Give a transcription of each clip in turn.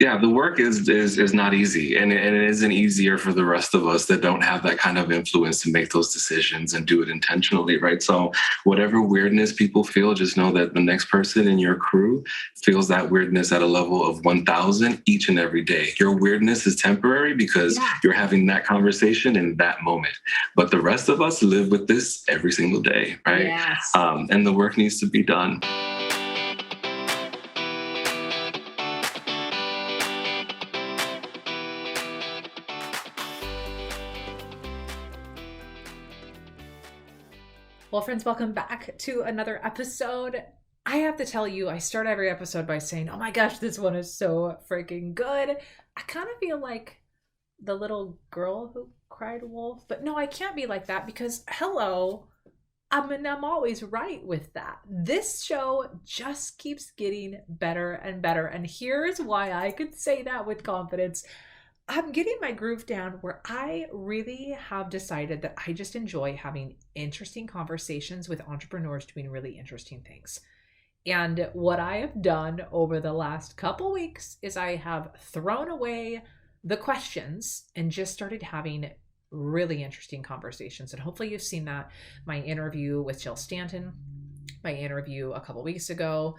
Yeah, the work is not easy, and it isn't easier for the rest of us that don't have that kind of influence to make those decisions and do it intentionally, right? So whatever weirdness people feel, just know that the next person in your crew feels that weirdness at a level of 1,000 each and every day. Your weirdness is temporary because Yeah. you're having that conversation in that moment, but the rest of us live with this every single day, right? Yes. And the work needs to be done. Well, friends, welcome back to another episode. I have to tell you, I start every episode by saying, oh my gosh, this one is so freaking good. I kind of feel like the little girl who cried wolf, but no, I can't be like that because, hello, I'm always right with that. This show just keeps getting better and better. And here's why I could say that with confidence. I'm getting my groove down where I really have decided that I just enjoy having interesting conversations with entrepreneurs doing really interesting things. And what I have done over the last couple weeks is I have thrown away the questions and just started having really interesting conversations. And hopefully you've seen that. My interview with Jill Stanton, my interview a couple weeks ago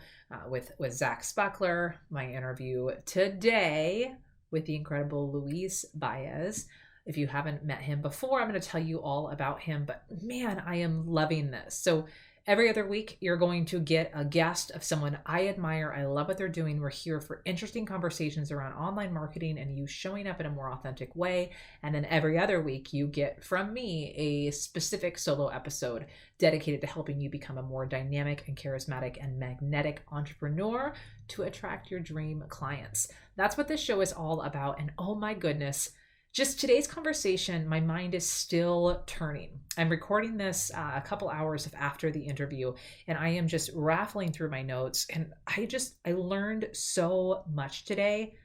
with Zach Spuckler, my interview today with the incredible Luis Báez. If you haven't met him before, I'm going to tell you all about him. But man, I am loving this. So every other week, you're going to get a guest of someone I admire. I love what they're doing. We're here for interesting conversations around online marketing and you showing up in a more authentic way. And then every other week, you get from me a specific solo episode dedicated to helping you become a more dynamic and charismatic and magnetic entrepreneur to attract your dream clients. That's what this show is all about. And oh my goodness, just today's conversation, my mind is still turning. I'm recording this a couple hours after the interview, and I am just raffling through my notes. And I learned so much today.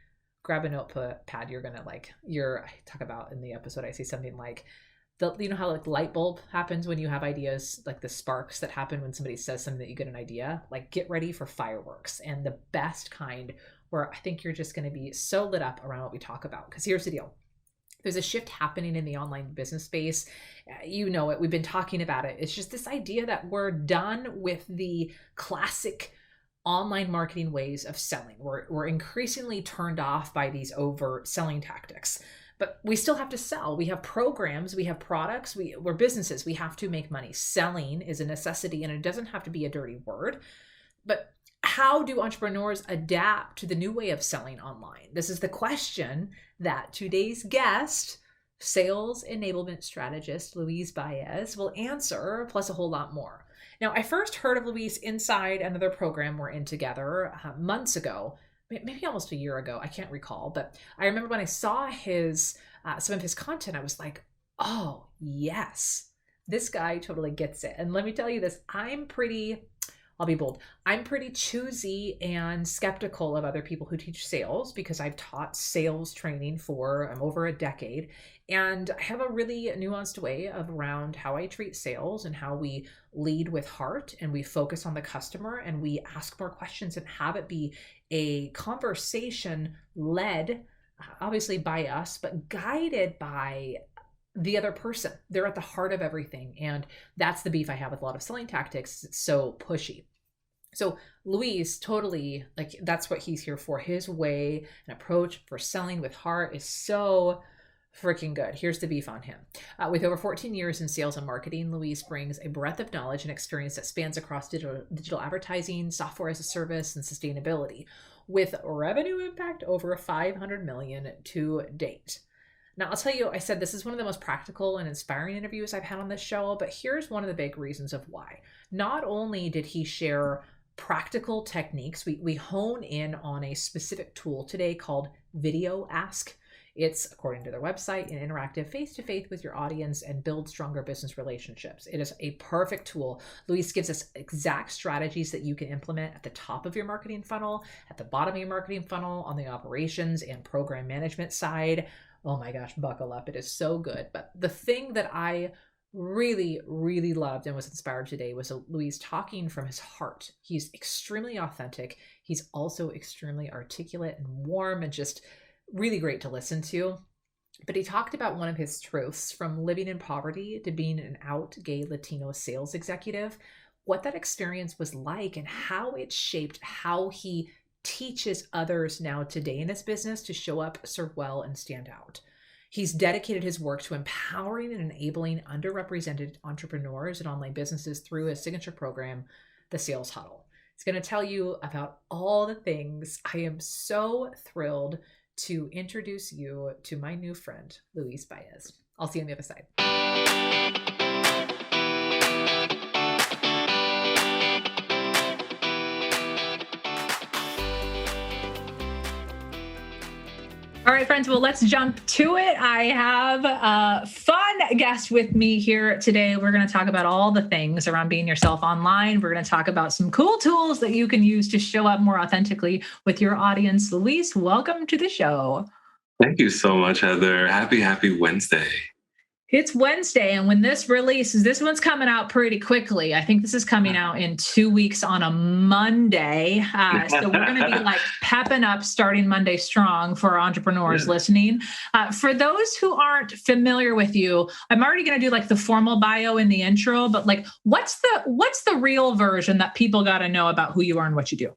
Grab a notepad. You're gonna I talk about in the episode. I say something like, you know how like light bulb happens when you have ideas, like the sparks that happen when somebody says something that you get an idea. Like get ready for fireworks, and the best kind, where I think you're just going to be so lit up around what we talk about. Because here's the deal. There's a shift happening in the online business space. You know it. We've been talking about it. It's just this idea that we're done with the classic online marketing ways of selling. We're increasingly turned off by these overt selling tactics. But we still have to sell. We have programs, we have products, we're businesses. We have to make money. Selling is a necessity, and it doesn't have to be a dirty word. But how do entrepreneurs adapt to the new way of selling online? This is the question that today's guest, Sales Enablement Strategist Luis Báez, will answer, plus a whole lot more. Now, I first heard of Luis inside another program we're in together months ago, maybe almost a year ago. I can't recall, but I remember when I saw his some of his content, I was like, oh, yes, this guy totally gets it. And let me tell you this, I'll be bold. I'm pretty choosy and skeptical of other people who teach sales because I've taught sales training for over a decade. And I have a really nuanced way of around how I treat sales and how we lead with heart and we focus on the customer and we ask more questions and have it be a conversation led, obviously by us, but guided by the other person. They're at the heart of everything. And that's the beef I have with a lot of selling tactics. It's so pushy. So Luis, totally, like that's what he's here for. His way and approach for selling with heart is so freaking good. Here's the beef on him. With over 14 years in sales and marketing, Luis brings a breadth of knowledge and experience that spans across digital advertising, software as a service, and sustainability, with revenue impact over 500 million to date. Now, I'll tell you, I said this is one of the most practical and inspiring interviews I've had on this show, but here's one of the big reasons of why. Not only did he share practical techniques, we hone in on a specific tool today called VideoAsk. It's, according to their website, an interactive face-to-face with your audience and build stronger business relationships. It is a perfect tool. Luis gives us exact strategies that you can implement at the top of your marketing funnel, at the bottom of your marketing funnel, on the operations and program management side. Oh my gosh, buckle up. It is so good. But the thing that I really, really loved and was inspired today was Luis talking from his heart. He's extremely authentic. He's also extremely articulate and warm and just really great to listen to. But he talked about one of his truths from living in poverty to being an out gay Latino sales executive, what that experience was like and how it shaped how he teaches others now today in his business to show up, serve well, and stand out. He's dedicated his work to empowering and enabling underrepresented entrepreneurs and online businesses through his signature program, the Sales Huddle. He's going to tell you about all the things. I am so thrilled to introduce you to my new friend, Luis Báez. I'll see you on the other side. All right, friends, well, let's jump to it. I have a fun guest with me here today. We're going to talk about all the things around being yourself online. We're going to talk about some cool tools that you can use to show up more authentically with your audience. Luis, welcome to the show. Thank you so much, Heather. Happy Wednesday. It's Wednesday, and when this releases, this one's coming out pretty quickly. I think this is coming out in 2 weeks on a Monday. So we're going to be like pepping up starting Monday strong for our entrepreneurs listening. For those who aren't familiar with you, I'm already going to do like the formal bio in the intro, but like, what's the real version that people got to know about who you are and what you do?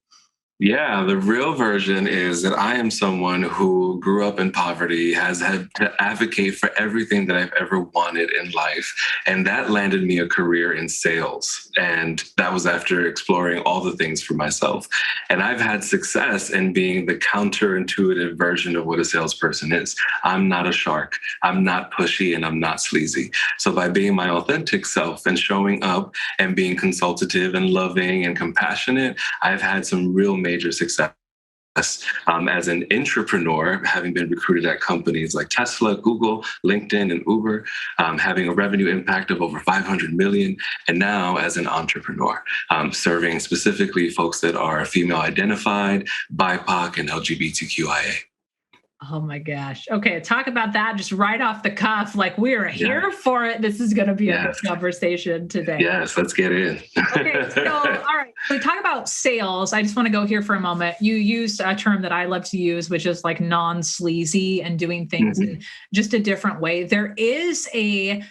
Yeah, the real version is that I am someone who grew up in poverty, has had to advocate for everything that I've ever wanted in life. And that landed me a career in sales. And that was after exploring all the things for myself. And I've had success in being the counterintuitive version of what a salesperson is. I'm not a shark. I'm not pushy, and I'm not sleazy. So by being my authentic self and showing up and being consultative and loving and compassionate, I've had some real major success as an entrepreneur, having been recruited at companies like Tesla, Google, LinkedIn, and Uber, having a revenue impact of over 500 million. And now as an entrepreneur, serving specifically folks that are female identified, BIPOC, and LGBTQIA. Oh my gosh. Okay. Talk about that just right off the cuff. Like, we're here for it. This is going to be a good conversation today. Yes. Let's get in. Okay. So, all right. So we talk about sales. I just want to go here for a moment. You used a term that I love to use, which is like non-sleazy and doing things in just a different way. There is a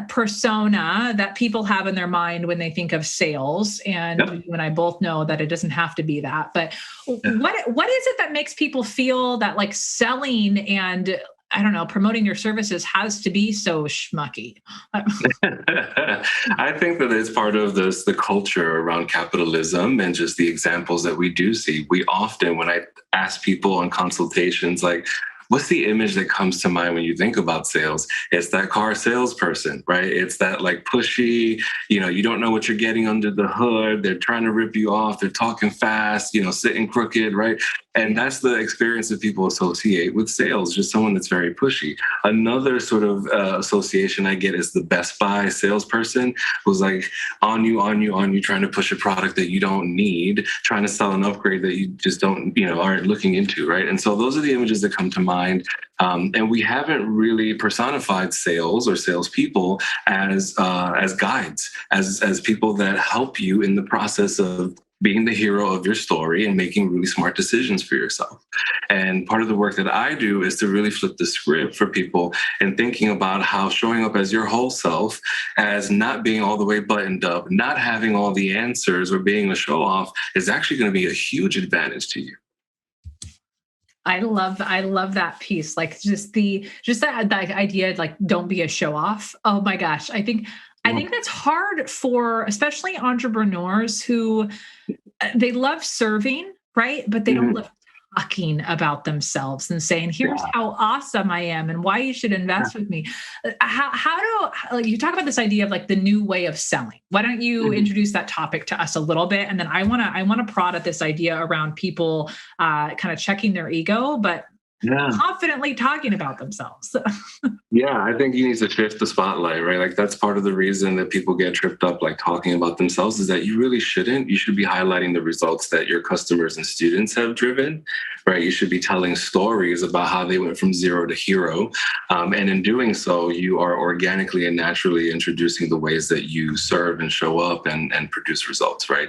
persona that people have in their mind when they think of sales. And you and I both know that it doesn't have to be that. But what is it that makes people feel that like selling and, I don't know, promoting your services has to be so schmucky? I think that it's part of the culture around capitalism and just the examples that we do see. We often, when I ask people on consultations, like, what's the image that comes to mind when you think about sales? It's that car salesperson, right? It's that like pushy, you don't know what you're getting under the hood. They're trying to rip you off. They're talking fast, sitting crooked, right? And that's the experience that people associate with sales, just someone that's very pushy. Another sort of association I get is the Best Buy salesperson who's like on you, trying to push a product that you don't need, trying to sell an upgrade that you just don't, aren't looking into, right? And so those are the images that come to mind. And we haven't really personified sales or salespeople as guides, as people that help you in the process of being the hero of your story and making really smart decisions for yourself. And part of the work that I do is to really flip the script for people and thinking about how showing up as your whole self, as not being all the way buttoned up, not having all the answers or being a show off is actually going to be a huge advantage to you. I love that piece. Like just that idea, like, don't be a show off. Oh my gosh. I think that's hard for especially entrepreneurs who they love serving, right? But they don't love talking about themselves and saying, here's how awesome I am and why you should invest with me. How do you talk about this idea of like the new way of selling? Why don't you introduce that topic to us a little bit? And then I want to prod at this idea around people kind of checking their ego, but Yeah. confidently talking about themselves. Yeah, I think you need to shift the spotlight, right? Like that's part of the reason that people get tripped up, like talking about themselves, is that you really shouldn't. You should be highlighting the results that your customers and students have driven, right? You should be telling stories about how they went from zero to hero. And in doing so, you are organically and naturally introducing the ways that you serve and show up and produce results, right?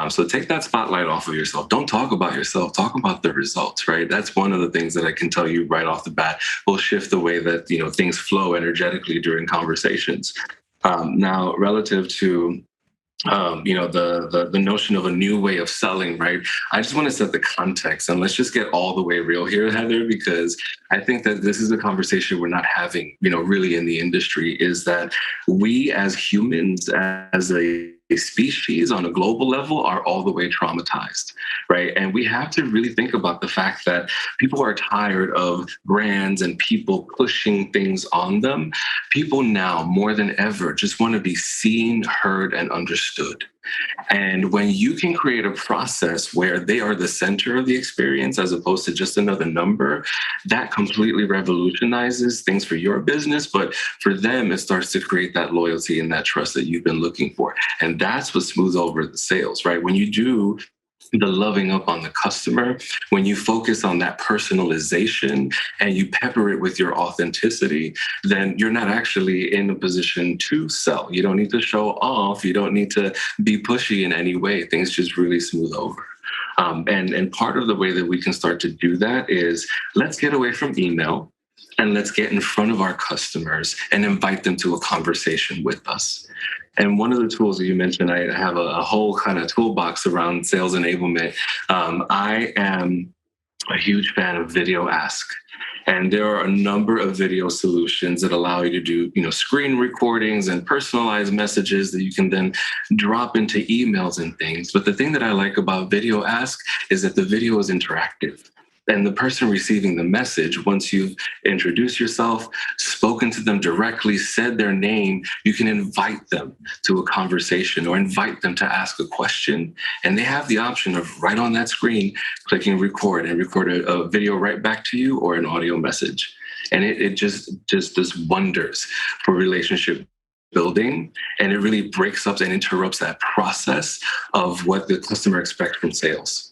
So take that spotlight off of yourself. Don't talk about yourself, talk about the results, right? That's one of the things that I can tell you right off the bat will shift the way that things flow energetically during conversations. Now, relative to the notion of a new way of selling, right? I just want to set the context, and let's just get all the way real here, Heather, because I think that this is a conversation we're not having, really in the industry, is that we as humans, as a species on a global level, are all the way traumatized, right? And we have to really think about the fact that people are tired of brands and people pushing things on them. People now more than ever just want to be seen, heard, and understood. And when you can create a process where they are the center of the experience as opposed to just another number, that completely revolutionizes things for your business. But for them, it starts to create that loyalty and that trust that you've been looking for. And that's what smooths over the sales, right? When you do the loving up on the customer, when you focus on that personalization and you pepper it with your authenticity, then you're not actually in a position to sell. You don't need to show off. You don't need to be pushy in any way. Things just really smooth over. And part of the way that we can start to do that is let's get away from email and let's get in front of our customers and invite them to a conversation with us. And one of the tools that you mentioned, I have a whole kind of toolbox around sales enablement. I am a huge fan of VideoAsk. And there are a number of video solutions that allow you to do, screen recordings and personalized messages that you can then drop into emails and things. But the thing that I like about VideoAsk is that the video is interactive. And the person receiving the message, once you've introduced yourself, spoken to them directly, said their name, you can invite them to a conversation or invite them to ask a question. And they have the option of right on that screen, clicking record and record a video right back to you or an audio message. And it just does wonders for relationship building. And it really breaks up and interrupts that process of what the customer expects from sales.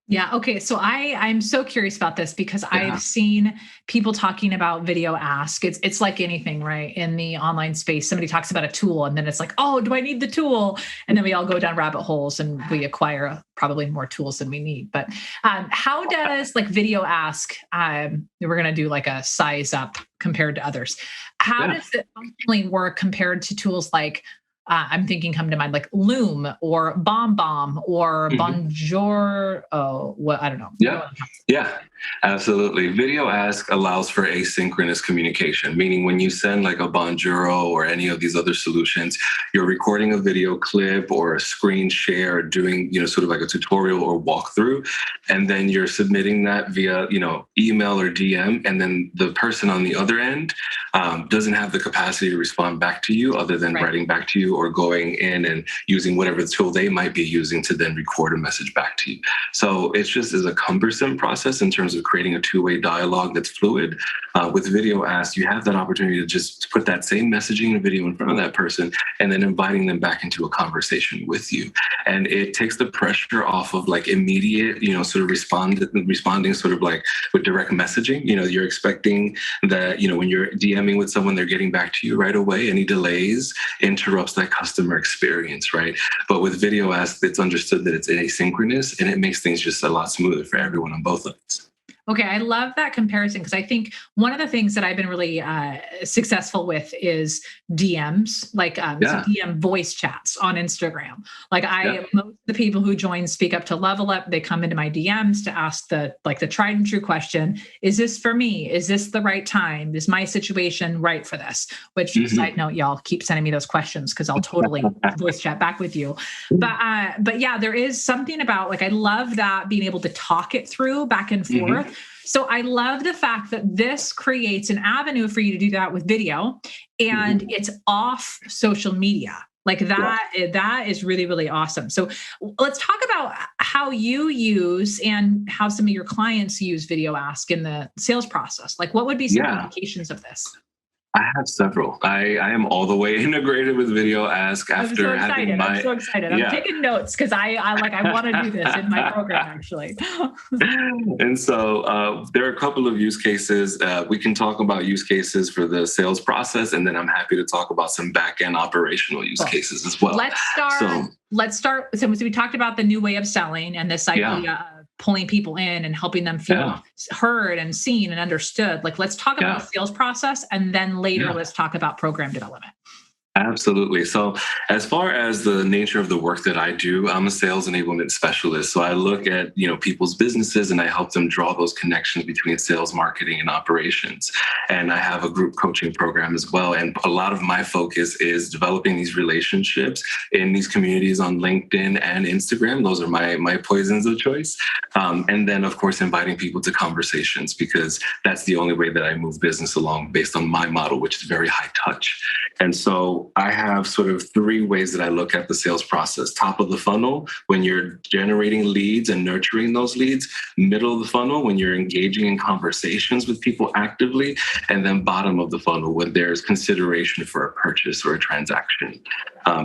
Yeah. Okay. So I'm so curious about this because I've seen people talking about VideoAsk. It's like anything, right? In the online space, somebody talks about a tool and then it's like, oh, do I need the tool? And then we all go down rabbit holes and we acquire probably more tools than we need. But how does like VideoAsk, we're going to do like a size up compared to others. How does it functionally work compared to tools like I'm thinking come to mind like Loom or BombBomb or Bonjour. I don't know. Yeah, absolutely. VideoAsk allows for asynchronous communication, meaning when you send like a Bonjoro or any of these other solutions, you're recording a video clip or a screen share, doing, sort of like a tutorial or walkthrough, and then you're submitting that via, email or DM, and then the person on the other end doesn't have the capacity to respond back to you other than writing back to you or going in and using whatever tool they might be using to then record a message back to you. So it's just as a cumbersome process in terms of creating a two-way dialogue that's fluid. With VideoAsk, you have that opportunity to just put that same messaging and video in front of that person and then inviting them back into a conversation with you. And it takes the pressure off of like immediate, sort of responding sort of like with direct messaging. You're expecting that, when you're DMing with someone, they're getting back to you right away. Any delays interrupts that customer experience, right? But with VideoAsk, it's understood that it's asynchronous and it makes things just a lot smoother for everyone on both ends. Okay, I love that comparison because I think one of the things that I've been really successful with is DMs, like so DM voice chats on Instagram. Like most of the people who join Speak Up to Level Up, they come into my DMs to ask the tried and true question: is this for me? Is this the right time? Is my situation right for this? Which side note, y'all keep sending me those questions because I'll totally voice chat back with you. But yeah, there is something about I love that being able to talk it through back and forth. So I love the fact that this creates an avenue for you to do that with video and it's off social media, Like that is really, really awesome. So let's talk about how you use and how some of your clients use VideoAsk in the sales process. Like what would be some applications of this? I have several. I am all the way integrated with VideoAsk after I'm so excited. I'm taking notes because I want to do this in my program actually. And so there are a couple of use cases. We can talk about use cases for the sales process, and then I'm happy to talk about some back-end operational use cases as well. Let's start. So we talked about the new way of selling and this idea of pulling people in and helping them feel heard and seen and understood. Like, let's talk about the sales process, and then later let's talk about program development. Absolutely. So as far as the nature of the work that I do, I'm a sales enablement specialist. So I look at, people's businesses and I help them draw those connections between sales, marketing, and operations. And I have a group coaching program as well. And a lot of my focus is developing these relationships in these communities on LinkedIn and Instagram. Those are my poisons of choice. And then, of course, inviting people to conversations, because that's the only way that I move business along based on my model, which is very high touch. And so I have sort of three ways that I look at the sales process. Top of the funnel, when you're generating leads and nurturing those leads. Middle of the funnel, when you're engaging in conversations with people actively. And then bottom of the funnel, when there's consideration for a purchase or a transaction.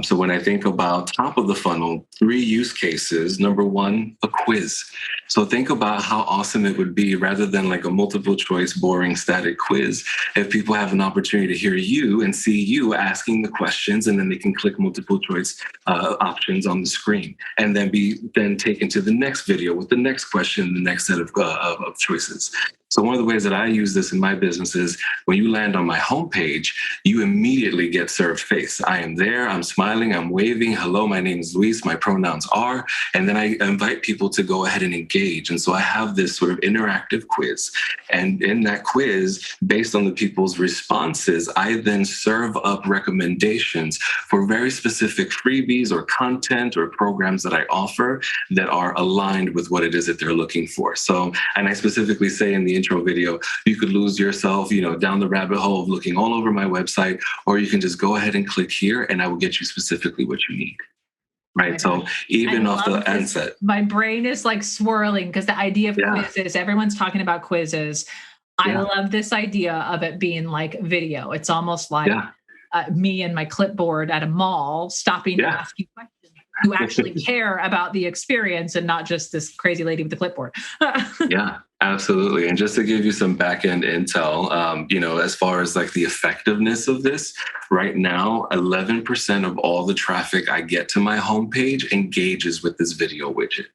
So when I think about top of the funnel, three use cases. Number one, a quiz. So think about how awesome it would be, rather than like a multiple choice, boring, static quiz, if people have an opportunity to hear you and see you asking the questions, and then they can click multiple choice options on the screen, and then be taken to the next video with the next question, the next set of choices. So one of the ways that I use this in my business is when you land on my homepage, you immediately get served face. I am there, I'm smiling, I'm waving. Hello, my name is Luis, my pronouns are, and then I invite people to go ahead and engage. And so I have this sort of interactive quiz. And in that quiz, based on the people's responses, I then serve up recommendations for very specific freebies or content or programs that I offer that are aligned with what it is that they're looking for. So, and I specifically say in the intro video, you could lose yourself, down the rabbit hole of looking all over my website, or you can just go ahead and click here and I will get you specifically what you need. Right. So even off the onset, my brain is like swirling because the idea of quizzes, everyone's talking about quizzes. I love this idea of it being like video. It's almost like me and my clipboard at a mall stopping to ask you questions. You actually care about the experience and not just this crazy lady with the clipboard. Yeah, absolutely. And just to give you some back-end intel, as far as like the effectiveness of this, right now, 11% of all the traffic I get to my homepage engages with this video widget.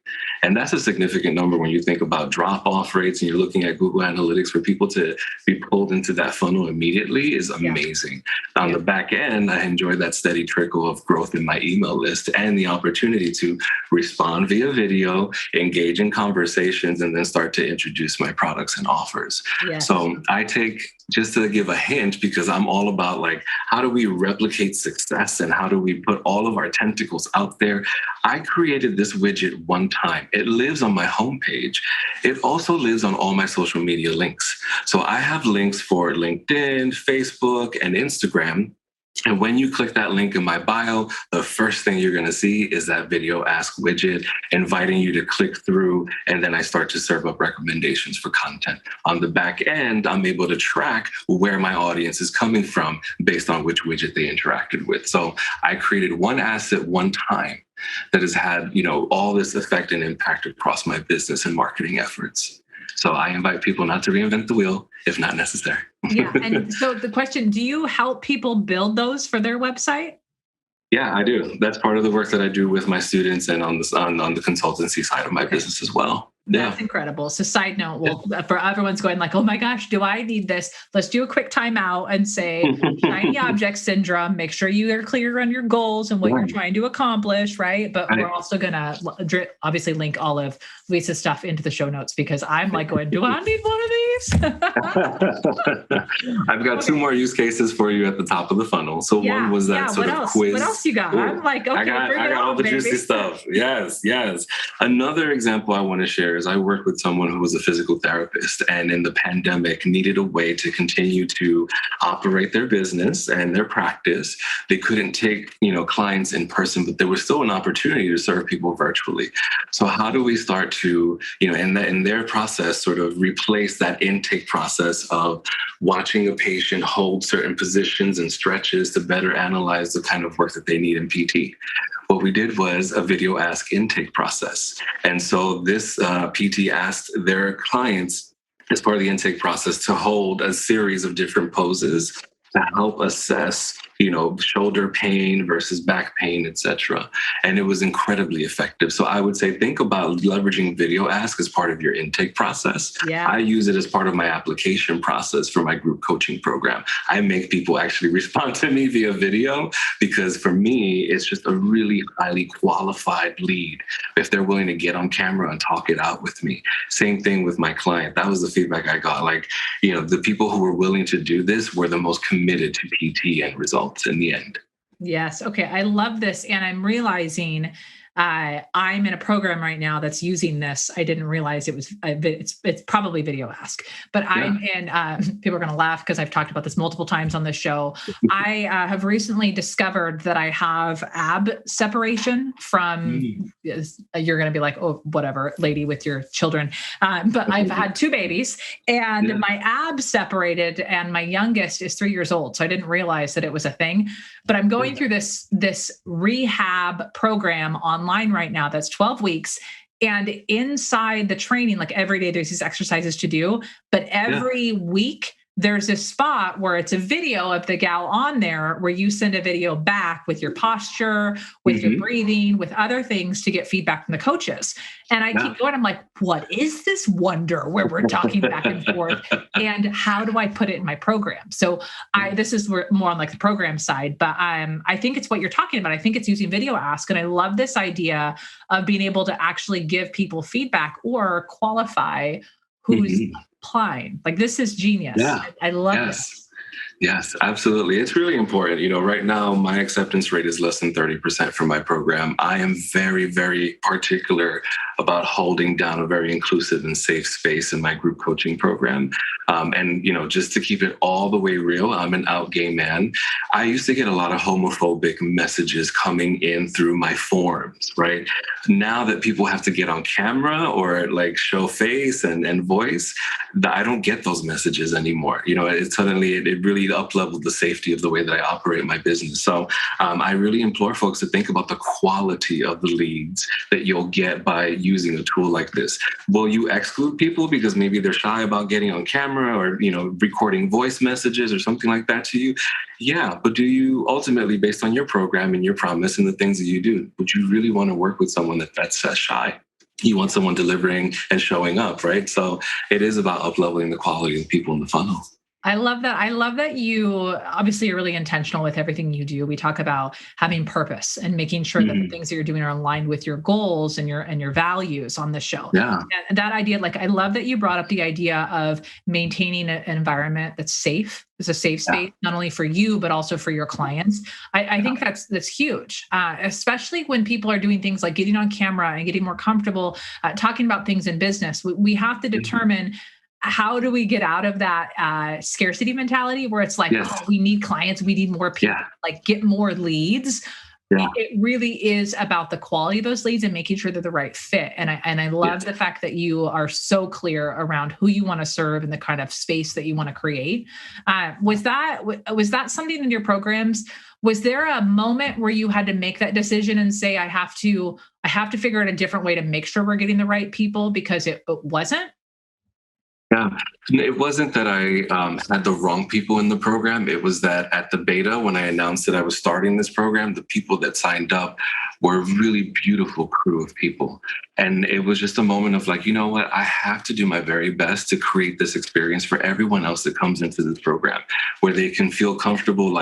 And that's a significant number when you think about drop-off rates and you're looking at Google Analytics. For people to be pulled into that funnel immediately is amazing. On the back end, I enjoy that steady trickle of growth in my email list and the opportunity to respond via video, engage in conversations, and then start to introduce my products and offers. Yes. So I take, just to give a hint, because I'm all about like, how do we replicate success and how do we put all of our tentacles out there? I created this widget one time. It lives on my homepage. It also lives on all my social media links. So I have links for LinkedIn, Facebook, and Instagram. And when you click that link in my bio, the first thing you're going to see is that VideoAsk widget inviting you to click through. And then I start to serve up recommendations for content. On the back end, I'm able to track where my audience is coming from based on which widget they interacted with. So I created one asset one time that has had, all this effect and impact across my business and marketing efforts. So I invite people not to reinvent the wheel if not necessary. Yeah. And so the question, do you help people build those for their website? Yeah, I do. That's part of the work that I do with my students and on the consultancy side of my business as well. That's incredible. So side note, for everyone's going like, oh my gosh, do I need this? Let's do a quick timeout and say shiny object syndrome. Make sure you are clear on your goals and what you're trying to accomplish, right? But we're also going to obviously link all of Lisa's stuff into the show notes because I'm like going, do I need one of these? I've got two more use cases for you at the top of the funnel. So one was that sort of quiz. What else you got? Ooh, I'm like, okay, I got all the juicy stuff. Yes. Another example I want to share years, I worked with someone who was a physical therapist, and in the pandemic needed a way to continue to operate their business and their practice. They couldn't take, clients in person, but there was still an opportunity to serve people virtually. So how do we start to, in their process, sort of replace that intake process of watching a patient hold certain positions and stretches to better analyze the kind of work that they need in PT? What we did was a VideoAsk intake process. And so this PT asked their clients, as part of the intake process, to hold a series of different poses to help assess, shoulder pain versus back pain, etc. And it was incredibly effective. So I would say, think about leveraging VideoAsk as part of your intake process. Yeah. I use it as part of my application process for my group coaching program. I make people actually respond to me via video, because for me, it's just a really highly qualified lead if they're willing to get on camera and talk it out with me. Same thing with my client. That was the feedback I got. The people who were willing to do this were the most committed to PT and results in the end. Yes. Okay. I love this. And I'm realizing I'm in a program right now that's using this. I didn't realize it's probably VideoAsk, but I'm in, people are going to laugh because I've talked about this multiple times on this show. I have recently discovered that I have ab separation from, you're going to be like, oh, whatever, lady with your children. But I've had 2 babies and my abs separated, and my youngest is 3 years old. So I didn't realize that it was a thing, but I'm going through this rehab program online right now that's 12 weeks. And inside the training, like every day there's these exercises to do, but every week there's a spot where it's a video of the gal on there where you send a video back with your posture, with your breathing, with other things to get feedback from the coaches. And I keep going, I'm like, what is this wonder where we're talking back and forth? And how do I put it in my program? So this is more on like the program side, but I think it's what you're talking about. I think it's using VideoAsk. And I love this idea of being able to actually give people feedback or qualify who's applying. Like, this is genius. Yeah. I love this. Yes, absolutely. It's really important. Right now my acceptance rate is less than 30% for my program. I am very, very particular about holding down a very inclusive and safe space in my group coaching program. Just to keep it all the way real, I'm an out gay man. I used to get a lot of homophobic messages coming in through my forums, right? Now that people have to get on camera or show face and voice, I don't get those messages anymore. It really up-leveled the safety of the way that I operate my business. So I really implore folks to think about the quality of the leads that you'll get by using a tool like this. Will you exclude people because maybe they're shy about getting on camera or, recording voice messages or something like that to you? Yeah, but do you ultimately, based on your program and your promise and the things that you do, would you really want to work with someone that's shy? You want someone delivering and showing up, right? So it is about up-leveling the quality of the people in the funnel. I love that. I love that obviously you're really intentional with everything you do. We talk about having purpose and making sure that the things that you're doing are aligned with your goals and your values on the show. Yeah. And that idea, I love that you brought up the idea of maintaining an environment that's safe. It's a safe space, not only for you, but also for your clients. I think that's huge, especially when people are doing things like getting on camera and getting more comfortable talking about things in business. We have to determine, how do we get out of that scarcity mentality where it's oh, we need clients, we need more people, get more leads. Yeah. It really is about the quality of those leads and making sure they're the right fit. And I love the fact that you are so clear around who you want to serve and the kind of space that you want to create. Was that something in your programs? Was there a moment where you had to make that decision and say, I have to figure out a different way to make sure we're getting the right people, because it wasn't? Yeah, it wasn't that I had the wrong people in the program. It was that at the beta, when I announced that I was starting this program, the people that signed up were a really beautiful crew of people. And it was just a moment of you know what? I have to do my very best to create this experience for everyone else that comes into this program, where they can feel comfortable,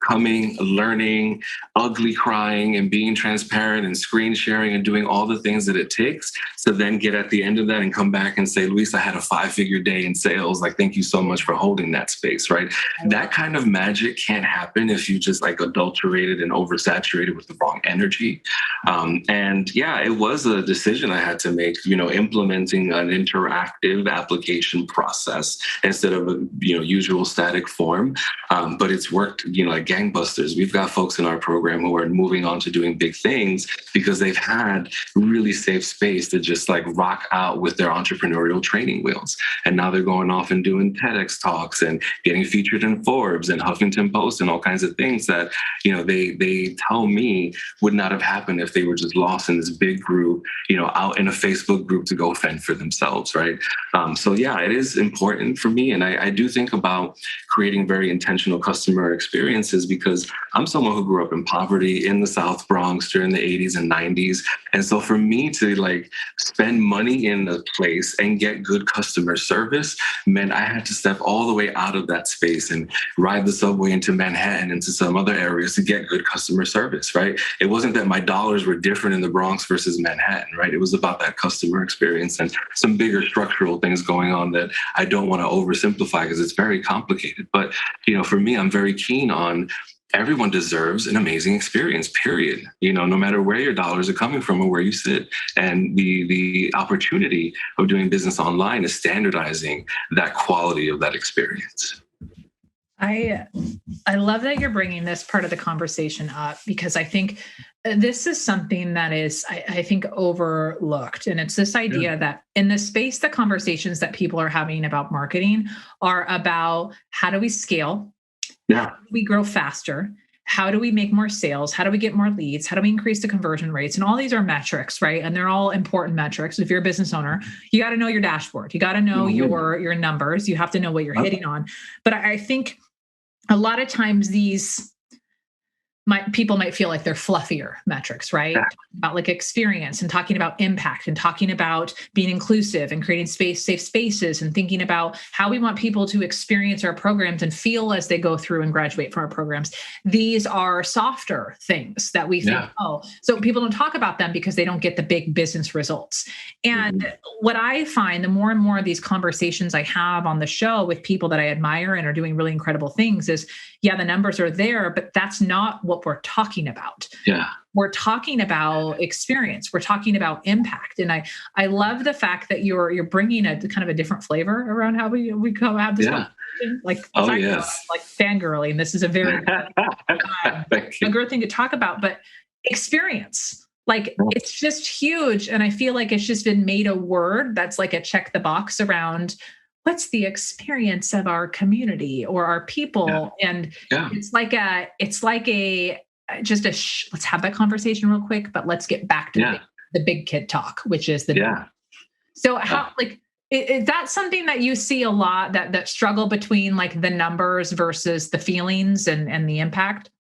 coming, learning, ugly crying, and being transparent and screen sharing and doing all the things that it takes to then get at the end of that and come back and say, Luis, I had a 5-figure day in sales. Like, thank you so much for holding that space, right? That kind of magic can't happen if you just like adulterated and oversaturated with the wrong energy. And yeah, it was a decision I had to make, implementing an interactive application process instead of a usual static form. But it's worked, like gangbusters. We've got folks in our program who are moving on to doing big things because they've had really safe space to just like rock out with their entrepreneurial training wheels. And now they're going off and doing TEDx talks and getting featured in Forbes and Huffington Post and all kinds of things that, they tell me would not have happened if they were just lost in this big group, out in a Facebook group to go fend for themselves, right? So yeah, it is important for me. And I do think about creating very intentional customer experiences because I'm someone who grew up in poverty in the South Bronx during the 80s and 90s. And so for me to like spend money in a place and get good customer service meant I had to step all the way out of that space and ride the subway into Manhattan, into some other areas to get good customer service, right? It wasn't that my dollars were different in the Bronx versus Manhattan, right? It was about that customer experience and some bigger structural things going on that I don't want to oversimplify because it's very complicated. But, for me, I'm very keen on everyone deserves an amazing experience, period. No matter where your dollars are coming from or where you sit. And the opportunity of doing business online is standardizing that quality of that experience. I love that you're bringing this part of the conversation up because I think this is something that is, I think, overlooked. And it's this idea that in the space, the conversations that people are having about marketing are about how do we scale? Yeah. How do we grow faster? How do we make more sales? How do we get more leads? How do we increase the conversion rates? And all these are metrics, right? And they're all important metrics. If you're a business owner, you got to know your dashboard. You got to know your numbers. You have to know what you're hitting on. But I think a lot of times people might feel like they're fluffier metrics, right? Yeah. About like experience and talking about impact and talking about being inclusive and creating safe spaces and thinking about how we want people to experience our programs and feel as they go through and graduate from our programs. These are softer things that we think, so people don't talk about them because they don't get the big business results. And what I find, the more and more of these conversations I have on the show with people that I admire and are doing really incredible things is, yeah, the numbers are there, but that's not what we're talking about. Yeah. We're talking about experience. We're talking about impact. And I love the fact that you're bringing a kind of a different flavor around how we have this conversation. Like, like fangirling. This is a very a good thing to talk about, but experience. Like, it's just huge. And I feel like it's just been made a word that's like a check the box around what's the experience of our community or our people. And it's like let's have that conversation real quick, but let's get back to the big kid talk, which is so how, like, is that something that you see a lot, that struggle between like the numbers versus the feelings and the impact?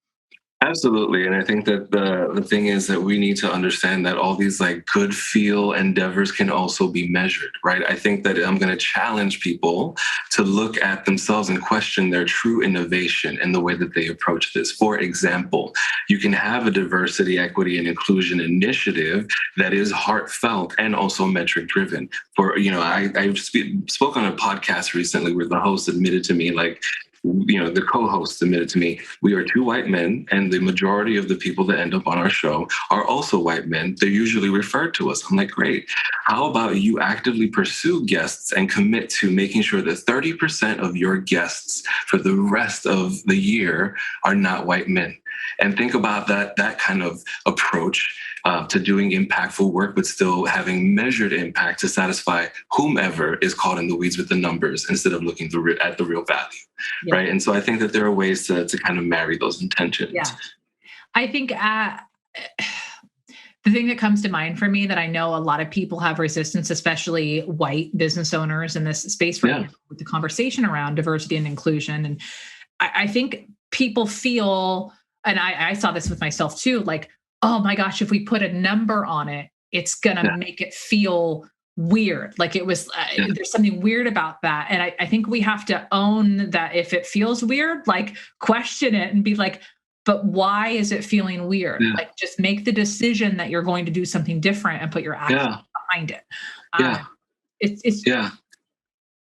Absolutely. And I think that the thing is that we need to understand that all these like good feel endeavors can also be measured, right? I think that I'm going to challenge people to look at themselves and question their true innovation in the way that they approach this. For example, you can have a diversity, equity, and inclusion initiative that is heartfelt and also metric driven. I spoke on a podcast recently where the host admitted to me, like, the co-host admitted to me, we are 2 white men, and the majority of the people that end up on our show are also white men. They're usually referred to us. I'm like, great. How about you actively pursue guests and commit to making sure that 30% of your guests for the rest of the year are not white men? And think about that kind of approach to doing impactful work, but still having measured impact to satisfy whomever is caught in the weeds with the numbers instead of looking at the real value, right? And so I think that there are ways to kind of marry those intentions. Yeah, I think the thing that comes to mind for me that I know a lot of people have resistance, especially white business owners in this space, with the conversation around diversity and inclusion. And I think people feel, and I saw this with myself too, like, oh my gosh, if we put a number on it, it's going to make it feel weird. Like it was, there's something weird about that. And I think we have to own that if it feels weird, like question it and be like, but why is it feeling weird? Yeah. Like, just make the decision that you're going to do something different and put your action Yeah. behind it. Yeah. It's Yeah.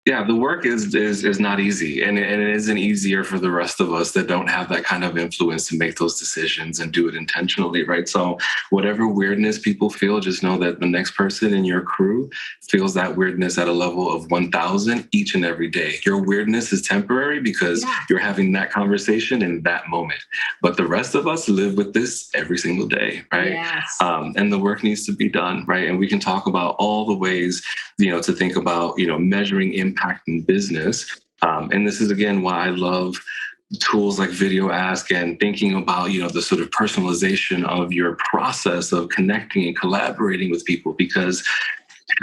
Yeah, the work is not easy, and it isn't easier for the rest of us that don't have that kind of influence to make those decisions and do it intentionally, right? So whatever weirdness people feel, just know that the next person in your crew feels that weirdness at a level of 1,000 each and every day. Your weirdness is temporary because you're having that conversation in that moment, but the rest of us live with this every single day, right? Yes. And the work needs to be done, right? And we can talk about all the ways, to think about, measuring impact in business. And this is, again, why I love tools like VideoAsk and thinking about, the sort of personalization of your process of connecting and collaborating with people, because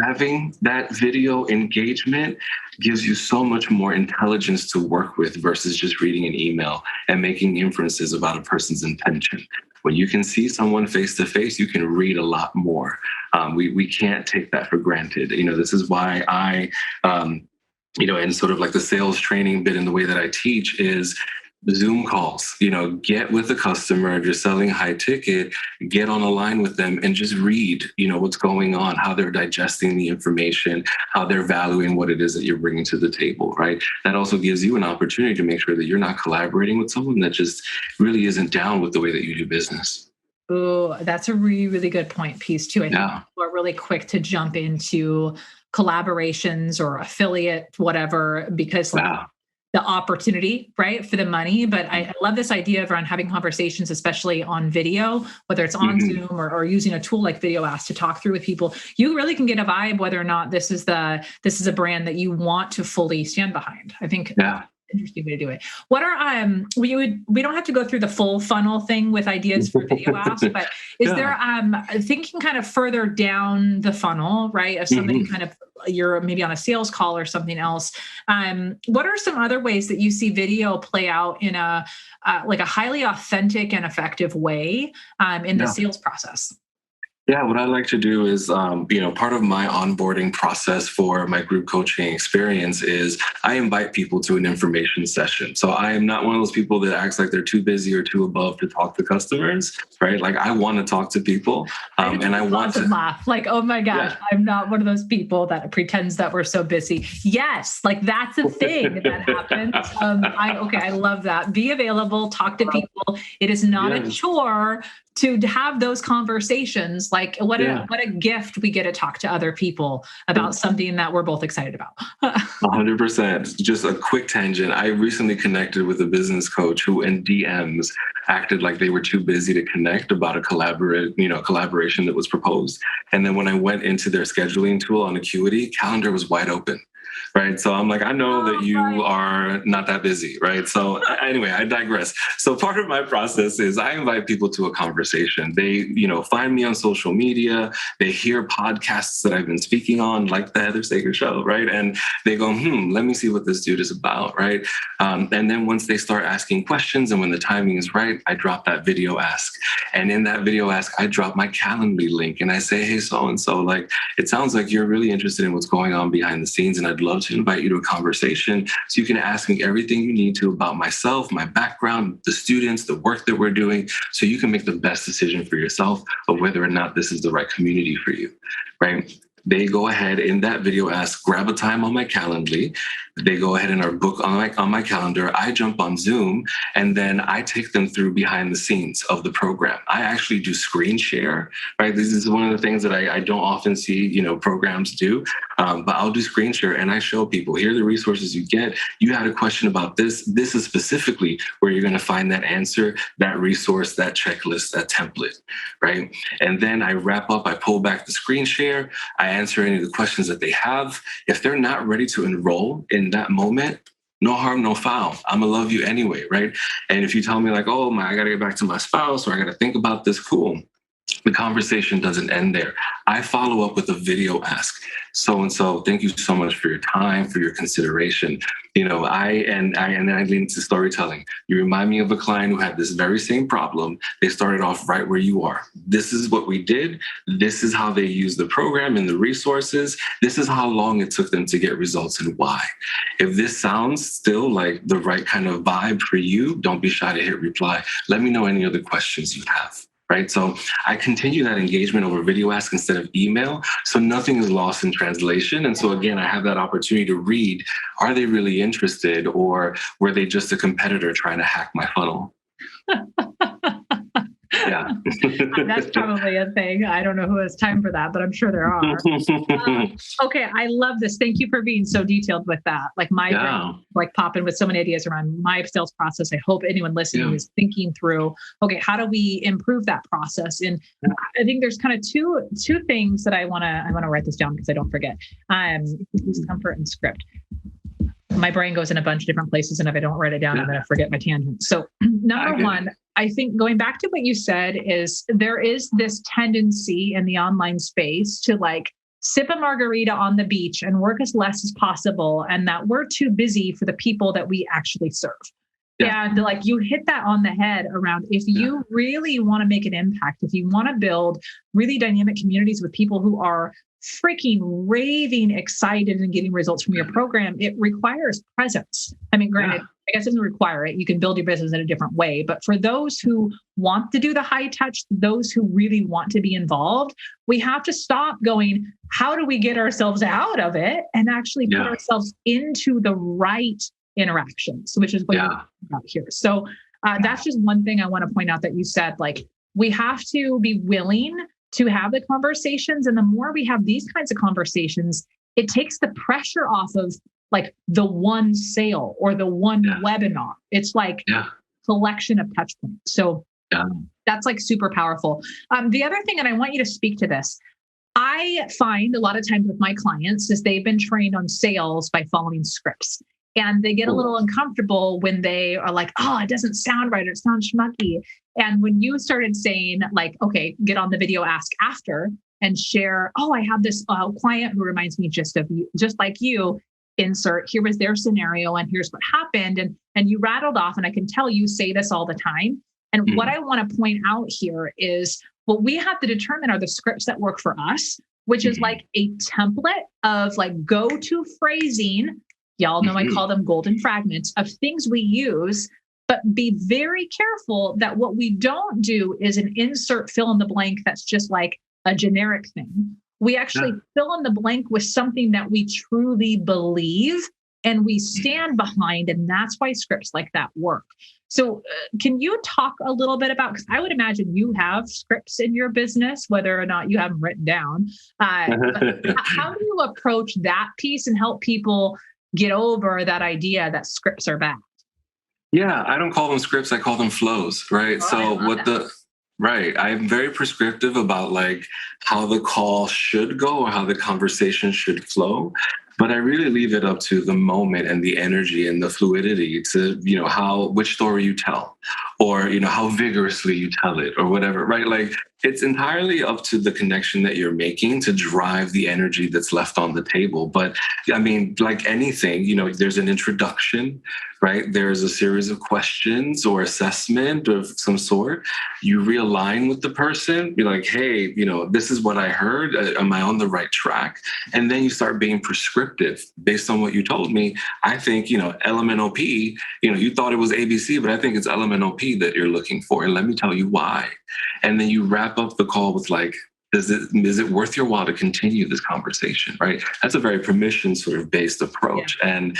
having that video engagement gives you so much more intelligence to work with versus just reading an email and making inferences about a person's intention. When you can see someone face to face, you can read a lot more. We can't take that for granted. This is why I, and sort of like the sales training bit in the way that I teach is Zoom calls. Get with the customer. If you're selling high ticket, get on a line with them and just read, what's going on, how they're digesting the information, how they're valuing what it is that you're bringing to the table, right? That also gives you an opportunity to make sure that you're not collaborating with someone that just really isn't down with the way that you do business. Oh, that's a really, really good point piece too. I think people are really quick to jump into collaborations or affiliate, whatever, because the opportunity, right, for the money. But I love this idea of around having conversations, especially on video, whether it's on Zoom or using a tool like VideoAsk to talk through with people. You really can get a vibe whether or not this is a brand that you want to fully stand behind. I think interesting way to do it. What are we don't have to go through the full funnel thing with ideas for VideoAsk, but is there thinking kind of further down the funnel, right? Of somebody kind of, you're maybe on a sales call or something else. What are some other ways that you see video play out in a like a highly authentic and effective way in the sales process? Yeah, what I like to do is, part of my onboarding process for my group coaching experience is I invite people to an information session. So I am not one of those people that acts like they're too busy or too above to talk to customers, right? Like, I want to talk to people, and I want to laugh. Like, oh my gosh, I'm not one of those people that pretends that we're so busy. Yes, like that's a thing that happens. I love that. Be available, talk to people. It is not a chore to have those conversations. Like, what a gift we get to talk to other people about something that we're both excited about. 100%. Just a quick tangent. I recently connected with a business coach who in DMs acted like they were too busy to connect about a collaboration that was proposed. And then when I went into their scheduling tool on Acuity, calendar was wide open. Right. So I'm like, I know that you are not that busy. Right. So anyway, I digress. So part of my process is I invite people to a conversation. They, find me on social media. They hear podcasts that I've been speaking on, like the Heather Sager Show. Right. And they go, let me see what this dude is about. Right. And then once they start asking questions and when the timing is right, I drop that VideoAsk. And in that VideoAsk, I drop my Calendly link and I say, hey, so-and-so, like, it sounds like you're really interested in what's going on behind the scenes. And I'd love to invite you to a conversation so you can ask me everything you need to about myself, my background, the students, the work that we're doing, so you can make the best decision for yourself of whether or not this is the right community for you, right? They go ahead in that VideoAsk, grab a time on my Calendly. They go ahead and are booked on my calendar. I jump on Zoom and then I take them through behind the scenes of the program. I actually do screen share, right? This is one of the things that I don't often see, programs do, but I'll do screen share and I show people, here are the resources you get. You had a question about this. This is specifically where you're going to find that answer, that resource, that checklist, that template, right? And then I wrap up, I pull back the screen share. I answer any of the questions that they have. If they're not ready to enroll in that moment, no harm, no foul. I'm gonna love you anyway, right? And if you tell me like, I gotta get back to my spouse or I gotta think about this, cool. The conversation doesn't end there. I follow up with a VideoAsk. So-and-so, thank you so much for your time, for your consideration. and I lean into storytelling. You remind me of a client who had this very same problem. They started off right where you are. This is what we did. This is how they used the program and the resources. This is how long it took them to get results and why. If this sounds still like the right kind of vibe for you, don't be shy to hit reply. Let me know any other questions you have. Right. So I continue that engagement over VideoAsk instead of email. So nothing is lost in translation. And so again, I have that opportunity to read, are they really interested, or were they just a competitor trying to hack my funnel? Yeah. That's probably a thing. I don't know who has time for that, but I'm sure there are. Okay. I love this. Thank you for being so detailed with that. Like my brain, like popping with so many ideas around my sales process. I hope anyone listening is thinking through, okay, how do we improve that process? And I think there's kind of two things that I want to write this down because I don't forget. Discomfort and script. My brain goes in a bunch of different places, and if I don't write it down, I'm going to forget my tangent. So number one, I think going back to what you said is there is this tendency in the online space to like sip a margarita on the beach and work as less as possible, and that we're too busy for the people that we actually serve. Yeah. And like you hit that on the head around if you really want to make an impact, if you want to build really dynamic communities with people who are freaking raving excited and getting results from your program, it requires presence. I mean, granted, I guess it doesn't require it. You can build your business in a different way. But for those who want to do the high touch, those who really want to be involved, we have to stop going, how do we get ourselves out of it and actually put ourselves into the right interactions, which is what you're talking about here. So that's just one thing I want to point out that you said, like, we have to be willing to have the conversations. And the more we have these kinds of conversations, it takes the pressure off of like the one sale or the one webinar. It's like collection of touch points. So that's like super powerful. The other thing, and I want you to speak to this, I find a lot of times with my clients is they've been trained on sales by following scripts. And they get a little uncomfortable when they are like, oh, it doesn't sound right, or it sounds schmucky. And when you started saying like, okay, get on the VideoAsk after and share, oh, I have this client who reminds me just of you, just like you, insert, here was their scenario and here's what happened. And you rattled off, and I can tell you say this all the time. And what I want to point out here is what we have to determine are the scripts that work for us, which is like a template of like go-to phrasing. Y'all know I call them golden fragments of things we use, but be very careful that what we don't do is an insert fill in the blank that's just like a generic thing. We actually fill in the blank with something that we truly believe and we stand behind. And that's why scripts like that work. So can you talk a little bit about, because I would imagine you have scripts in your business, whether or not you have them written down. How do you approach that piece and help people get over that idea that scripts are bad? Yeah, I don't call them scripts. I call them flows, right? I'm very prescriptive about like how the call should go or how the conversation should flow. But I really leave it up to the moment and the energy and the fluidity to, which story you tell, or, how vigorously you tell it or whatever, right? Like it's entirely up to the connection that you're making to drive the energy that's left on the table. But I mean, like anything, there's an introduction, right? There's a series of questions or assessment of some sort. You realign with the person. You're like, hey, this is what I heard. Am I on the right track? And then you start being prescriptive based on what you told me. I think, element OP, you thought it was ABC, but I think it's element OP that you're looking for. And let me tell you why. And then you wrap up the call with like, is it worth your while to continue this conversation, right? That's a very permission sort of based approach. Yeah.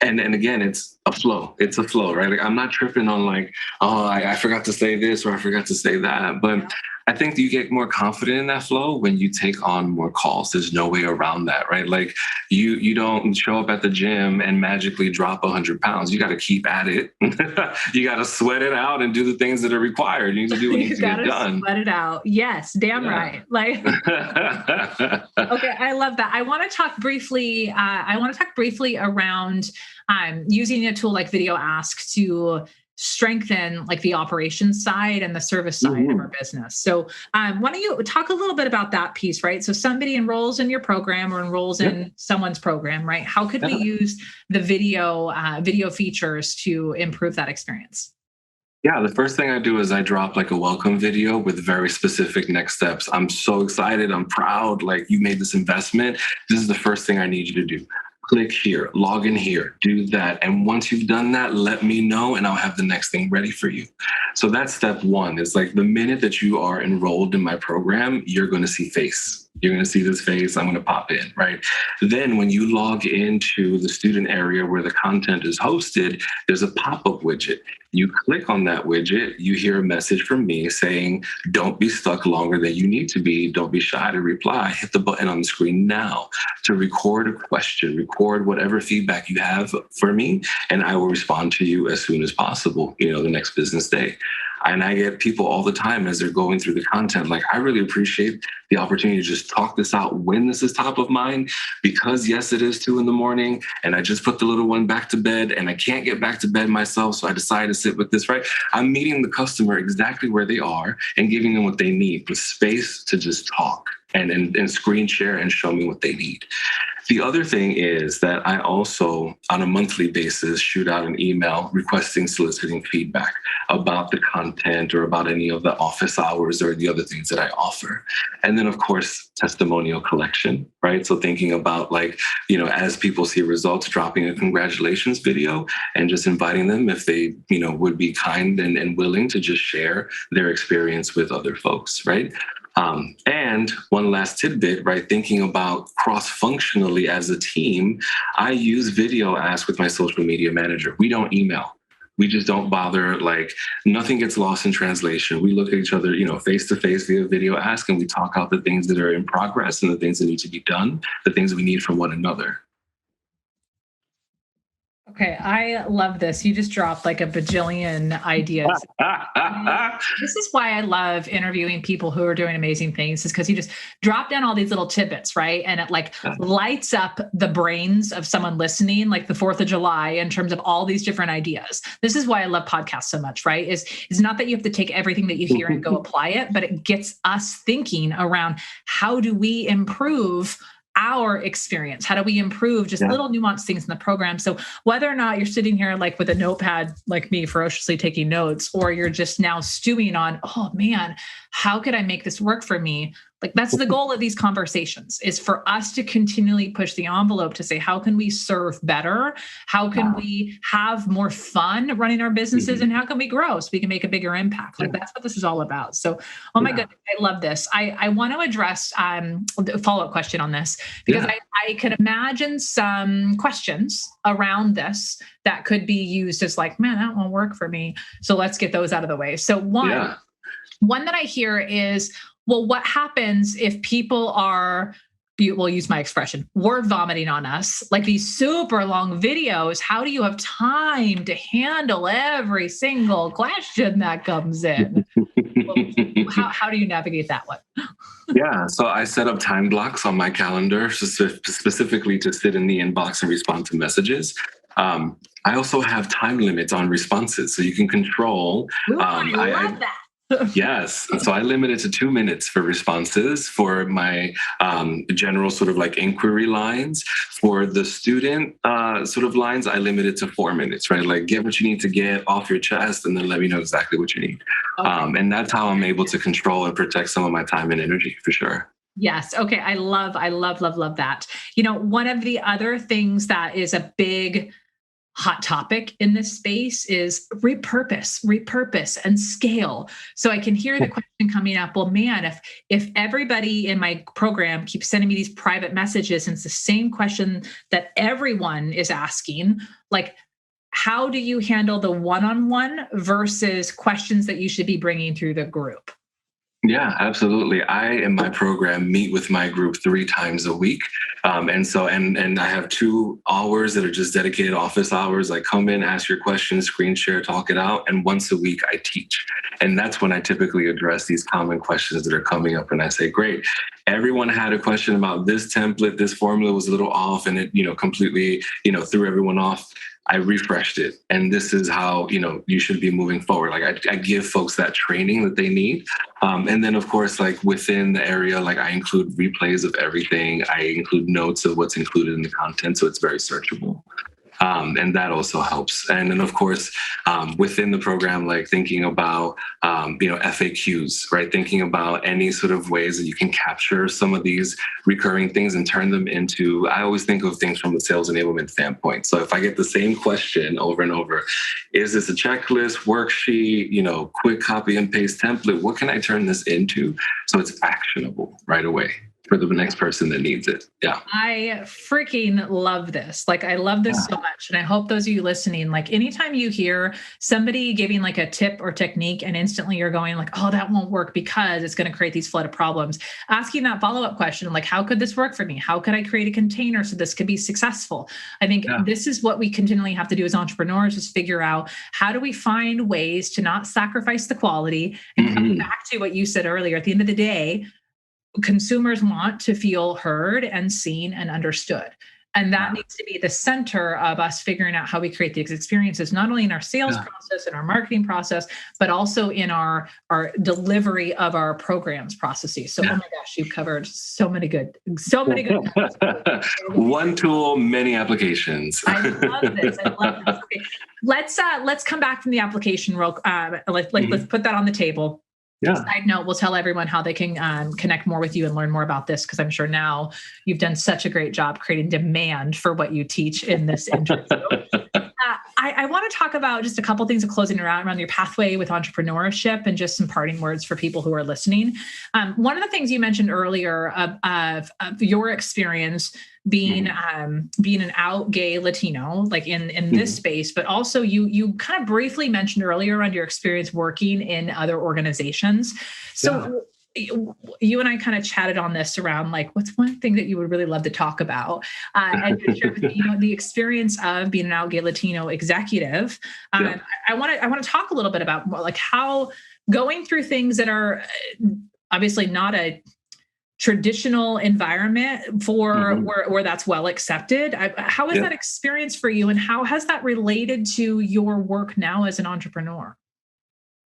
And again, it's a flow. It's a flow, right? Like I'm not tripping on like, oh, I forgot to say this or I forgot to say that. But I think you get more confident in that flow when you take on more calls. There's no way around that, right? Like you don't show up at the gym and magically drop 100 pounds. You got to keep at it. You got to sweat it out and do the things that are required. You need to do what needs to get done. Sweat it out. Yes, damn right. Like, okay, I love that. I want to talk briefly. Around using a tool like VideoAsk to strengthen like the operations side and the service side of our business. So why don't you talk a little bit about that piece, right? So somebody enrolls in your program or enrolls in someone's program, right? How could we use the video features to improve that experience? Yeah, the first thing I do is I drop like a welcome video with very specific next steps. I'm so excited. I'm proud. Like, you made this investment. This is the first thing I need you to do. Click here, log in here, do that. And once you've done that, let me know and I'll have the next thing ready for you. So that's step one. It's like the minute that you are enrolled in my program, you're going to see face. You're going to see this face. I'm going to pop in, right? Then when you log into the student area where the content is hosted, there's a pop-up widget. You click on that widget, you hear a message from me saying, don't be stuck longer than you need to be. Don't be shy to reply. Hit the button on the screen now to record a question, record whatever feedback you have for me, and I will respond to you as soon as possible, the next business day. And I get people all the time as they're going through the content, like, I really appreciate the opportunity to just talk this out when this is top of mind, because yes, it is 2 a.m. and I just put the little one back to bed and I can't get back to bed myself. So I decided to sit with this, right? I'm meeting the customer exactly where they are and giving them what they need, with space to just talk and screen share and show me what they need. The other thing is that I also, on a monthly basis, shoot out an email soliciting feedback about the content or about any of the office hours or the other things that I offer. And then, of course, testimonial collection, right? So thinking about, like, as people see results, dropping a congratulations video and just inviting them, if they, would be kind and willing to just share their experience with other folks, right? And one last tidbit, right? Thinking about cross-functionally as a team, I use VideoAsk with my social media manager. We don't email. We just don't bother. Like, nothing gets lost in translation. We look at each other, face to face via VideoAsk, and we talk out the things that are in progress and the things that need to be done, the things we need from one another. Okay, I love this. You just dropped like a bajillion ideas. This is why I love interviewing people who are doing amazing things, is because you just drop down all these little tidbits, right? And it like lights up the brains of someone listening, like the 4th of July, in terms of all these different ideas. This is why I love podcasts so much, right? Is not that you have to take everything that you hear and go apply it, but it gets us thinking around, how do we improve our experience? How do we improve just little nuanced things in the program? So whether or not you're sitting here like with a notepad like me, ferociously taking notes, or you're just now stewing on, oh man, how could I make this work for me? Like, that's the goal of these conversations, is for us to continually push the envelope to say, how can we serve better? How can we have more fun running our businesses? And how can we grow so we can make a bigger impact? Like, that's what this is all about. So, oh my goodness, I love this. I want to address a follow-up question on this, because I could imagine some questions around this that could be used as like, man, that won't work for me. So let's get those out of the way. So one that I hear is, well, what happens if people are, we'll use my expression, word vomiting on us, like these super long videos? How do you have time to handle every single question that comes in? How do you navigate that one? Yeah, so I set up time blocks on my calendar specifically to sit in the inbox and respond to messages. I also have time limits on responses, so you can control. Ooh, I love that. Yes. So I limit it to 2 minutes for responses for my general sort of like inquiry lines. For the student sort of lines, I limit it to 4 minutes, right? Like, get what you need to get off your chest and then let me know exactly what you need. Okay. And that's how I'm able to control and protect some of my time and energy, for sure. Yes. Okay. I love that. One of the other things that is a big hot topic in this space is repurpose and scale. So I can hear the question coming up, well, man, if everybody in my program keeps sending me these private messages and it's the same question that everyone is asking, like, how do you handle the one-on-one versus questions that you should be bringing through the group? Yeah, absolutely. I, in my program, meet with my group 3 times a week. And I have 2 hours that are just dedicated office hours. Like, come in, ask your questions, screen share, talk it out. And once a week I teach. And that's when I typically address these common questions that are coming up. And I say, great, everyone had a question about this template, this formula was a little off, and it, completely, threw everyone off. I refreshed it, and this is how you should be moving forward. Like I give folks that training that they need, and then of course, like within the area, like I include replays of everything. I include notes of what's included in the content, so it's very searchable. And that also helps. And then, of course, within the program, like thinking about, FAQs, right? Thinking about any sort of ways that you can capture some of these recurring things and turn them into, I always think of things from the sales enablement standpoint. So if I get the same question over and over, is this a checklist, worksheet, quick copy and paste template? What can I turn this into so it's actionable right away for the next person that needs it? Yeah. I freaking love this. Like, I love this so much. And I hope those of you listening, like anytime you hear somebody giving like a tip or technique and instantly you're going like, oh, that won't work because it's going to create these flood of problems, asking that follow-up question, like, how could this work for me? How could I create a container so this could be successful? I think this is what we continually have to do as entrepreneurs, is figure out how do we find ways to not sacrifice the quality. And coming back to what you said earlier, at the end of the day, consumers want to feel heard and seen and understood. And that needs to be the center of us figuring out how we create these experiences, not only in our sales process and our marketing process, but also in our delivery of our programs processes. So, oh my gosh, you've covered so many good. One tool, many applications. I love this. Okay. Let's come back from the application real. Let's put that on the table. Side note, we'll tell everyone how they can connect more with you and learn more about this, because I'm sure now you've done such a great job creating demand for what you teach in this interview. I want to talk about just a couple of things of closing around your pathway with entrepreneurship and just some parting words for people who are listening. One of the things you mentioned earlier of your experience being an out gay Latino, like in this space, but also you kind of briefly mentioned earlier around your experience working in other organizations. So you and I kind of chatted on this around like, what's one thing that you would really love to talk about? And share with me, the experience of being an out gay Latino executive. I want to talk a little bit about like how going through things that are obviously not a traditional environment for where that's well accepted. How is that experience for you, and how has that related to your work now as an entrepreneur?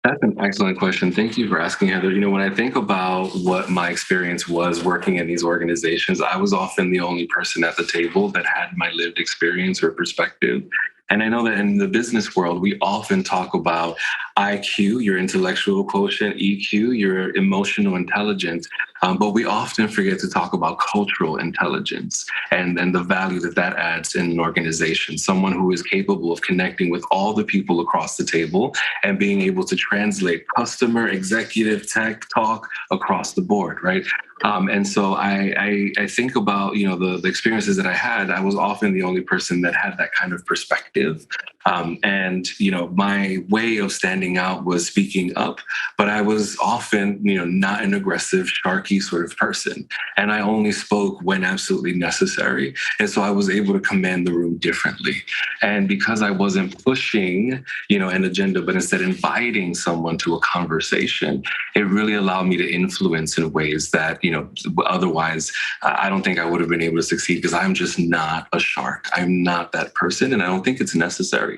That's an excellent question. Thank you for asking, Heather. When I think about what my experience was working in these organizations, I was often the only person at the table that had my lived experience or perspective. And I know that in the business world, we often talk about IQ, your intellectual quotient, EQ, your emotional intelligence, but we often forget to talk about cultural intelligence and the value that adds in an organization. Someone who is capable of connecting with all the people across the table and being able to translate customer, executive, tech talk across the board, right? And so I think about, the experiences that I had. I was often the only person that had that kind of perspective. And my way of standing out was speaking up, but I was often, not an aggressive, sharky sort of person. And I only spoke when absolutely necessary. And so I was able to command the room differently. And because I wasn't pushing, an agenda, but instead inviting someone to a conversation, it really allowed me to influence in ways that, otherwise I don't think I would have been able to succeed, because I'm just not a shark. I'm not that person. And I don't think it's necessary.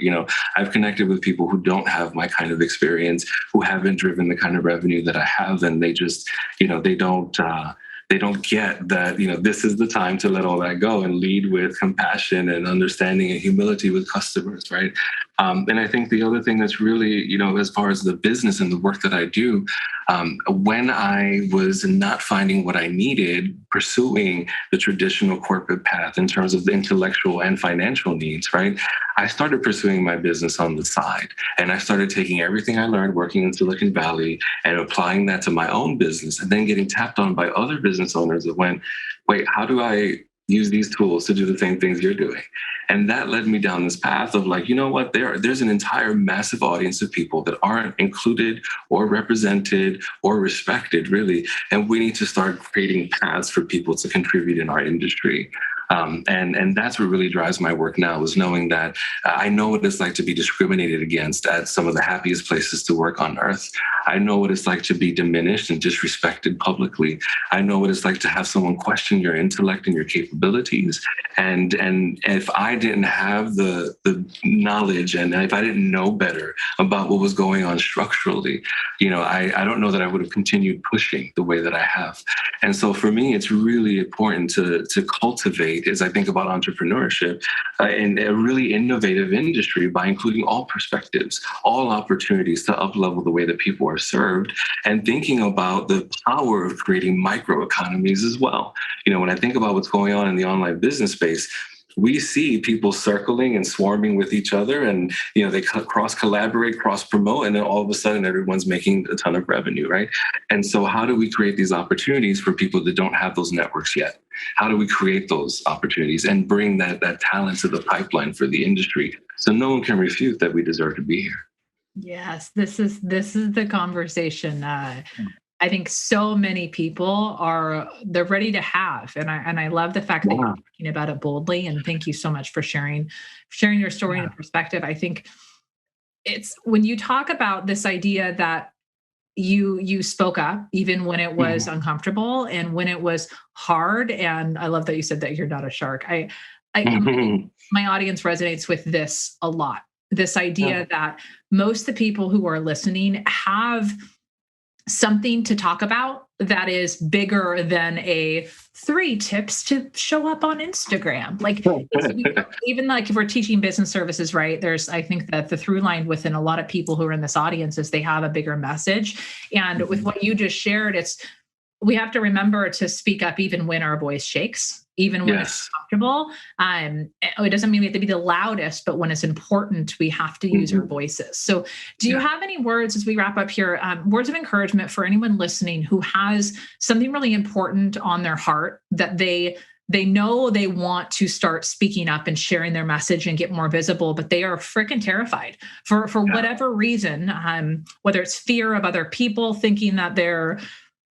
I've connected with people who don't have my kind of experience, who haven't driven the kind of revenue that I have, and they just, they don't get that, this is the time to let all that go and lead with compassion and understanding and humility with customers, right? And I think the other thing that's really, as far as the business and the work that I do, when I was not finding what I needed, pursuing the traditional corporate path in terms of the intellectual and financial needs, right? I started pursuing my business on the side, and I started taking everything I learned working in Silicon Valley and applying that to my own business, and then getting tapped on by other business owners that went, wait, how do I use these tools to do the same things you're doing? And that led me down this path of like, what, there's an entire massive audience of people that aren't included or represented or respected, really. And we need to start creating paths for people to contribute in our industry. And that's what really drives my work now, is knowing that I know what it's like to be discriminated against at some of the happiest places to work on earth. I know what it's like to be diminished and disrespected publicly. I know what it's like to have someone question your intellect and your capabilities. And if I didn't have the knowledge, and if I didn't know better about what was going on structurally, I don't know that I would have continued pushing the way that I have. And so for me, it's really important to cultivate, as I think about entrepreneurship, in a really innovative industry, by including all perspectives, all opportunities to up-level the way that people are served, and thinking about the power of creating microeconomies as well. When I think about what's going on in the online business space, we see people circling and swarming with each other, and they cross collaborate, cross promote, and then all of a sudden everyone's making a ton of revenue, right? And so how do we create these opportunities for people that don't have those networks yet? How do we create those opportunities and bring that talent to the pipeline for the industry, so no one can refute that we deserve to be here? Yes, this is the conversation. I think so many people they're ready to have, and I love the fact that you're talking about it boldly. And thank you so much for sharing your story and perspective. I think it's when you talk about this idea that you spoke up even when it was uncomfortable and when it was hard. And I love that you said that you're not a shark. My audience resonates with this a lot. This idea that most of the people who are listening have something to talk about that is bigger than a 3 tips to show up on Instagram. Like even like if we're teaching business services, right? I think that the through line within a lot of people who are in this audience is they have a bigger message. And with what you just shared, we have to remember to speak up even when our voice shakes, even when it's comfortable. It doesn't mean we have to be the loudest, but when it's important, we have to use our voices. So do you have any words as we wrap up here, words of encouragement for anyone listening who has something really important on their heart that they know they want to start speaking up and sharing their message and get more visible, but they are freaking terrified for whatever reason, whether it's fear of other people thinking that they're,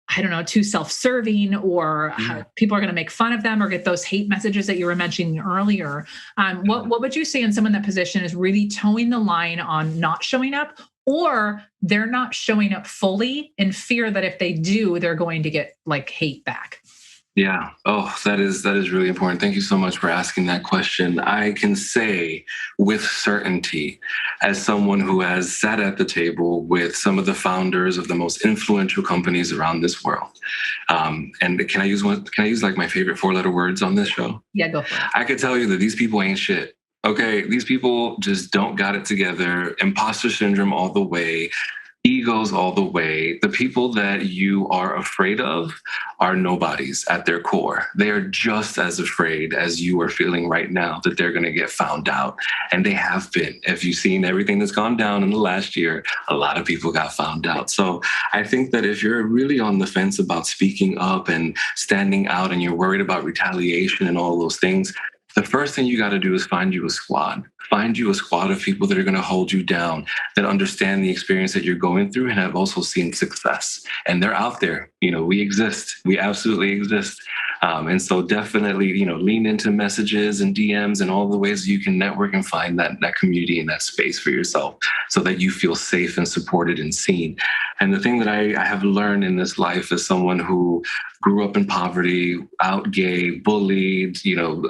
I don't know, too self-serving, or people are going to make fun of them, or get those hate messages that you were mentioning earlier. What would you say in someone in that position is really towing the line on not showing up, or they're not showing up fully in fear that if they do, they're going to get like hate back? Yeah. Oh, that is really important. Thank you so much for asking that question. I can say with certainty, as someone who has sat at the table with some of the founders of the most influential companies around this world, and can I use like my favorite 4-letter words on this show? Yeah, go for it. I could tell you that these people ain't shit. Okay, these people just don't got it together. Imposter syndrome all the way. Egos all the way. The people that you are afraid of are nobodies at their core. They are just as afraid as you are feeling right now that they're going to get found out. And they have been. If you've seen everything that's gone down in the last year, a lot of people got found out. So I think that if you're really on the fence about speaking up and standing out, and you're worried about retaliation and all those things, the first thing you got to do is find you a squad. Find you a squad of people that are going to hold you down, that understand the experience that you're going through and have also seen success. And they're out there. We exist. We absolutely exist. And so definitely, lean into messages and DMs and all the ways you can network and find that community and that space for yourself, so that you feel safe and supported and seen. And the thing that I have learned in this life as someone who grew up in poverty, out gay, bullied,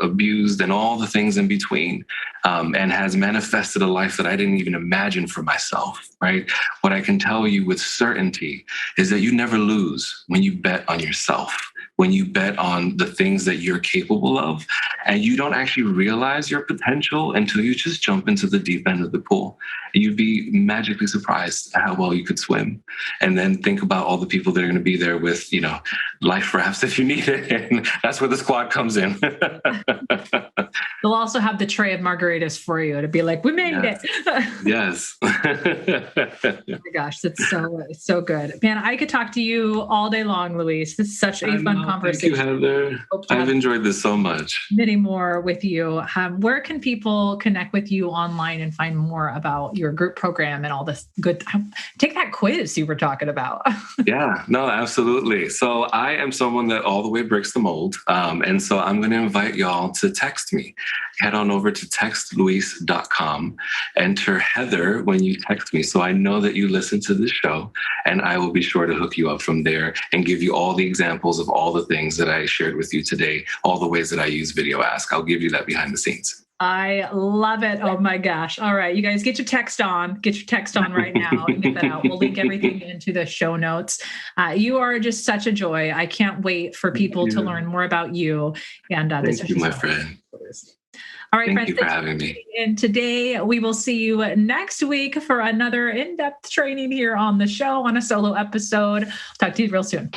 abused, and all the things in between, and has manifested a life that I didn't even imagine for myself, right? What I can tell you with certainty is that you never lose when you bet on yourself, when you bet on the things that you're capable of, and you don't actually realize your potential until you just jump into the deep end of the pool. You'd be magically surprised at how well you could swim. And then think about all the people that are going to be there with, life rafts if you need it. And that's where the squad comes in. They'll also have the tray of margaritas for you to be like, we made it. Yes. Oh my gosh, that's so good. Man, I could talk to you all day long, Luis. This is such a fun conversation. Thank you, Heather. I've enjoyed this so much. Many more with you. Where can people connect with you online and find more about your group program and all this good? Take that quiz you were talking about. Yeah, no, absolutely. So I am someone that all the way breaks the mold. And so I'm going to invite y'all to text me. Head on over to textluis.com. Enter Heather when you text me, so I know that you listen to this show, and I will be sure to hook you up from there and give you all the examples of all the things that I shared with you today, all the ways that I use VideoAsk. I'll give you that behind the scenes. I love it. Oh my gosh. All right. You guys get your text on. Get your text on right now and get that out. We'll link everything into the show notes. You are just such a joy. I can't wait for people to learn more about you. And thank you, my friend. All right, Thank friends. you for having me. And today we will see you next week for another in-depth training here on the show on a solo episode. Talk to you real soon.